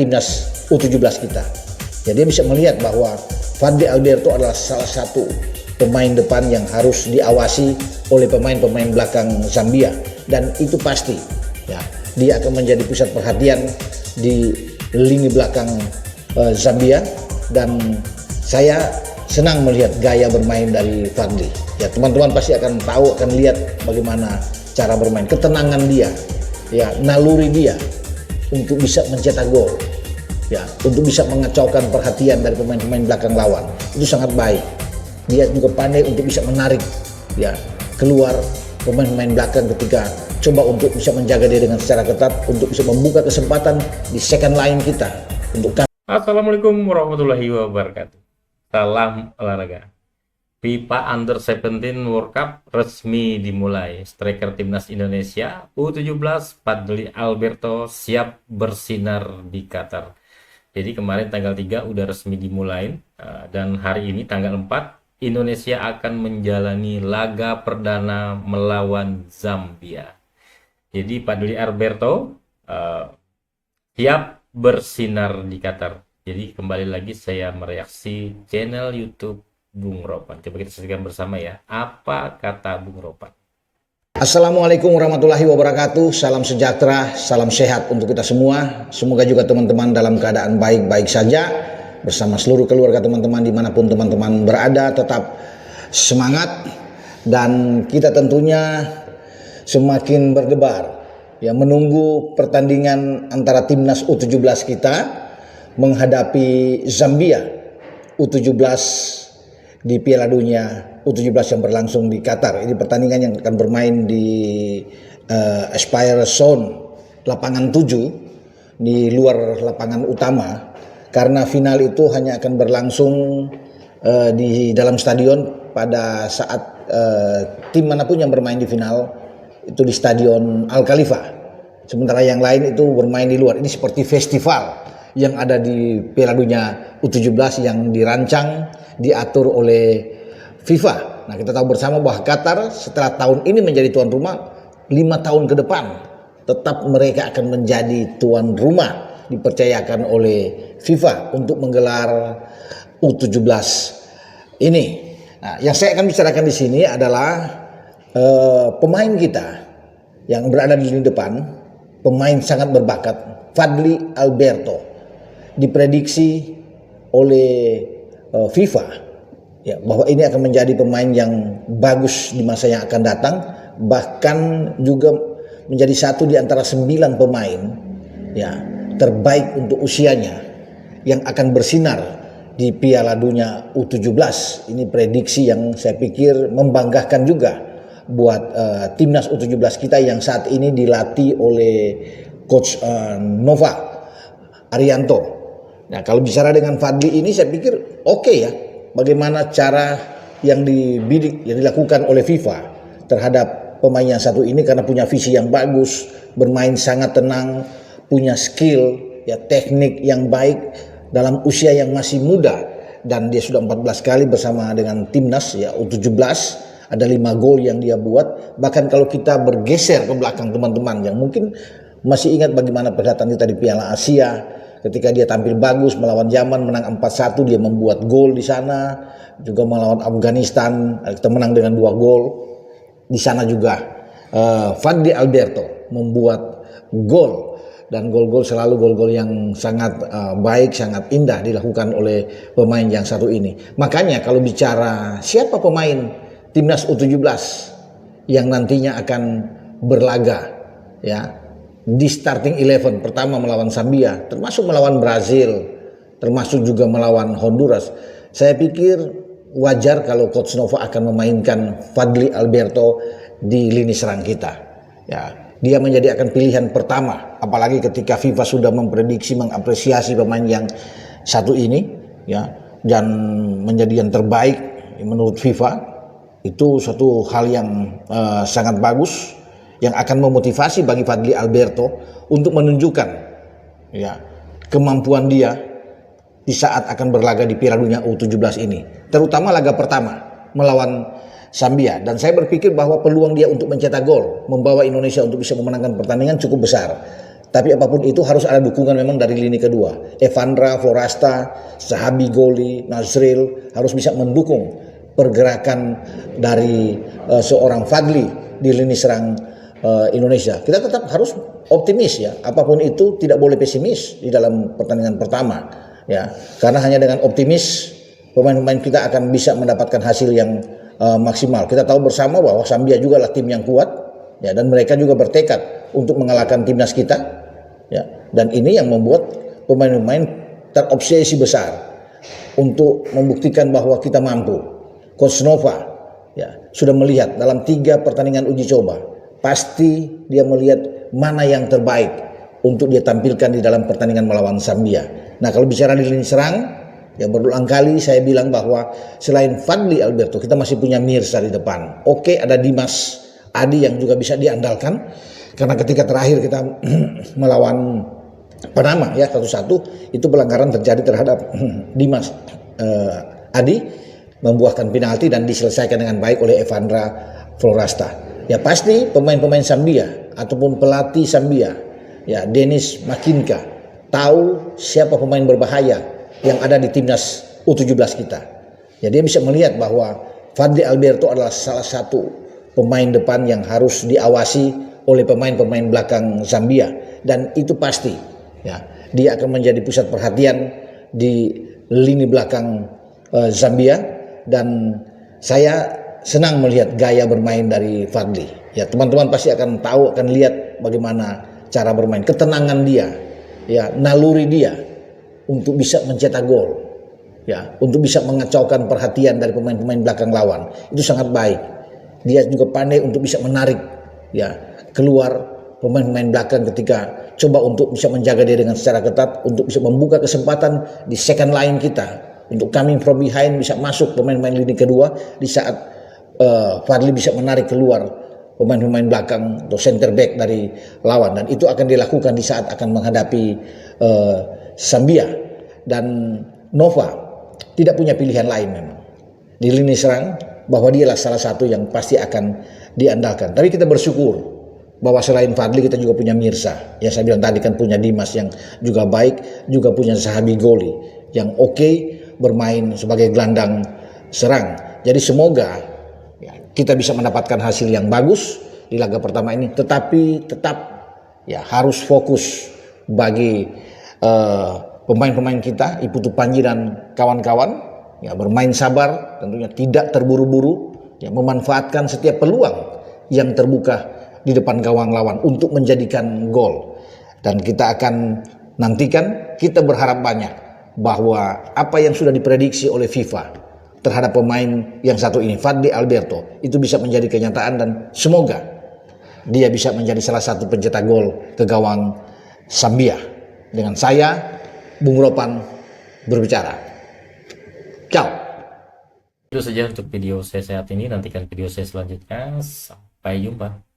timnas U17 kita. Jadi dia bisa melihat bahwa Fadly Alberto adalah salah satu pemain depan yang harus diawasi oleh pemain-pemain belakang Zambia, dan itu pasti ya, dia akan menjadi pusat perhatian di lini belakang Zambia. Dan saya senang melihat gaya bermain dari Fadly. Ya, teman-teman pasti akan tahu, akan lihat bagaimana cara bermain, ketenangan dia, ya, naluri dia untuk bisa mencetak gol, ya, untuk bisa mengacaukan perhatian dari pemain-pemain belakang lawan. Itu sangat baik. Dia juga pandai untuk bisa menarik, ya, keluar pemain-pemain belakang ketika coba untuk bisa menjaga dia dengan secara ketat, untuk bisa membuka kesempatan di second line kita untuk. Assalamualaikum warahmatullahi wabarakatuh. Salam olahraga. FIFA Under-17 World Cup resmi dimulai. Striker timnas Indonesia U17 Fadly Alberto siap bersinar di Qatar. Jadi kemarin tanggal 3 udah resmi dimulai, dan hari ini tanggal 4 Indonesia akan menjalani laga perdana melawan Zambia. Jadi Fadly Alberto siap bersinar di Qatar. Jadi kembali lagi saya mereaksi channel YouTube Bung Ropan. Coba kita saksikan bersama ya, apa kata Bung Ropan. Assalamualaikum warahmatullahi wabarakatuh. Salam sejahtera, salam sehat untuk kita semua. Semoga juga teman-teman dalam keadaan baik-baik saja, bersama seluruh keluarga teman-teman dimanapun teman-teman berada. Tetap semangat, dan kita tentunya semakin berdebar ya, menunggu pertandingan antara timnas U17 kita menghadapi Zambia U17 di Piala Dunia U17 yang berlangsung di Qatar. Ini pertandingan yang akan bermain di Aspire Zone lapangan 7 di luar lapangan utama, karena final itu hanya akan berlangsung di dalam stadion pada saat tim manapun yang bermain di final itu di Stadion Al Khalifa. Sementara yang lain itu bermain di luar. Ini seperti festival yang ada di Piala Dunia U17 yang dirancang, diatur oleh FIFA. Nah, kita tahu bersama bahwa Qatar setelah tahun ini menjadi tuan rumah, 5 tahun ke depan tetap mereka akan menjadi tuan rumah, dipercayakan oleh FIFA untuk menggelar U17 ini. Nah, yang saya akan bicarakan di sini adalah pemain kita yang berada di lini depan, pemain sangat berbakat, Fadly Alberto, diprediksi oleh FIFA ya, bahwa ini akan menjadi pemain yang bagus di masa yang akan datang, bahkan juga menjadi satu di antara 9 pemain ya terbaik untuk usianya yang akan bersinar di Piala Dunia U17. Ini prediksi yang saya pikir membanggakan juga buat timnas U17 kita yang saat ini dilatih oleh Coach Nova Arianto. Nah, kalau bicara dengan Fadly ini saya pikir oke ya, bagaimana cara yang dibidik, yang dilakukan oleh FIFA terhadap pemain yang satu ini, karena punya visi yang bagus, bermain sangat tenang, punya skill ya, teknik yang baik dalam usia yang masih muda, dan dia sudah 14 kali bersama dengan timnas ya U17. Ada 5 gol yang dia buat. Bahkan kalau kita bergeser ke belakang teman-teman yang mungkin masih ingat bagaimana perhelatan kita di Piala Asia, ketika dia tampil bagus melawan Yaman, menang 4-1, dia membuat gol di sana. Juga melawan Afghanistan, kita menang dengan 2 gol. Di sana juga Fadly Alberto membuat gol, dan gol-gol selalu gol-gol yang sangat baik, sangat indah dilakukan oleh pemain yang satu ini. Makanya kalau bicara siapa pemain timnas U17 yang nantinya akan berlaga ya di starting 11 pertama melawan Zambia, termasuk melawan Brazil, termasuk juga melawan Honduras, saya pikir wajar kalau Coach Nova akan memainkan Fadly Alberto di lini serang kita ya. Dia menjadi akan pilihan pertama, apalagi ketika FIFA sudah memprediksi, mengapresiasi pemain yang satu ini ya, dan menjadi yang terbaik menurut FIFA. Itu suatu hal yang sangat bagus, yang akan memotivasi bagi Fadly Alberto untuk menunjukkan ya kemampuan dia di saat akan berlaga di Piala Dunia U17 ini, terutama laga pertama melawan Zambia. Dan saya berpikir bahwa peluang dia untuk mencetak gol, membawa Indonesia untuk bisa memenangkan pertandingan cukup besar. Tapi apapun itu harus ada dukungan memang dari lini kedua. Evandra, Florasta, Sahabi Goli, Nazril harus bisa mendukung pergerakan dari seorang Fadli di lini serang Indonesia. Kita tetap harus optimis ya. Apapun itu tidak boleh pesimis di dalam pertandingan pertama ya. Karena hanya dengan optimis pemain-pemain kita akan bisa mendapatkan hasil yang maksimal. Kita tahu bersama bahwa Zambia juga lah tim yang kuat ya, dan mereka juga bertekad untuk mengalahkan timnas kita. Ya, dan ini yang membuat pemain-pemain terobsesi besar untuk membuktikan bahwa kita mampu. Coach Nova ya, sudah melihat dalam 3 pertandingan uji coba, pasti dia melihat mana yang terbaik untuk dia tampilkan di dalam pertandingan melawan Zambia. Nah, kalau bicara di lini serang, ya berulang kali saya bilang bahwa selain Fadli Alberto, kita masih punya Mirza di depan. Oke, ada Dimas Adi yang juga bisa diandalkan. Karena ketika terakhir kita melawan Panama ya 1-1, itu pelanggaran terjadi terhadap Dimas Adi, membuahkan penalti dan diselesaikan dengan baik oleh Evandra Florasta. Ya pasti pemain-pemain Zambia ataupun pelatih Zambia ya Dennis Makinka tahu siapa pemain berbahaya yang ada di timnas U17 kita. Ya dia bisa melihat bahwa Fadli Alberto adalah salah satu pemain depan yang harus diawasi oleh pemain-pemain belakang Zambia, dan itu pasti ya dia akan menjadi pusat perhatian di lini belakang Zambia, dan saya senang melihat gaya bermain dari Fadli. Ya teman-teman pasti akan tahu, akan lihat bagaimana cara bermain, ketenangan dia, ya naluri dia untuk bisa mencetak gol, ya untuk bisa mengacaukan perhatian dari pemain-pemain belakang lawan. Itu sangat baik. Dia juga pandai untuk bisa menarik ya keluar pemain-pemain belakang ketika coba untuk bisa menjaga dia dengan secara ketat, untuk bisa membuka kesempatan di second line kita untuk coming from behind, bisa masuk pemain-pemain lini kedua di saat Fadli bisa menarik keluar pemain-pemain belakang atau center back dari lawan, dan itu akan dilakukan di saat akan menghadapi Zambia. Dan Nova tidak punya pilihan lain memang di lini serang, bahwa dialah salah satu yang pasti akan diandalkan. Tapi kita bersyukur bahwa selain Fadli kita juga punya Mirza. Ya saya bilang tadi kan punya Dimas yang juga baik, juga punya Sahabi Goli yang oke bermain sebagai gelandang serang. Jadi semoga ya, kita bisa mendapatkan hasil yang bagus di laga pertama ini. Tetapi tetap ya harus fokus bagi pemain-pemain kita, Iputu Panji dan kawan-kawan, ya bermain sabar, tentunya tidak terburu-buru, ya memanfaatkan setiap peluang yang terbuka di depan gawang lawan untuk menjadikan gol. Dan kita akan nantikan, kita berharap banyak bahwa apa yang sudah diprediksi oleh FIFA terhadap pemain yang satu ini, Fadli Alberto, itu bisa menjadi kenyataan, dan semoga dia bisa menjadi salah satu pencetak gol ke gawang Zambia. Dengan saya, Bung Ropan berbicara. Ciao. Itu saja untuk video saya saat ini. Nantikan video saya selanjutnya. Sampai jumpa.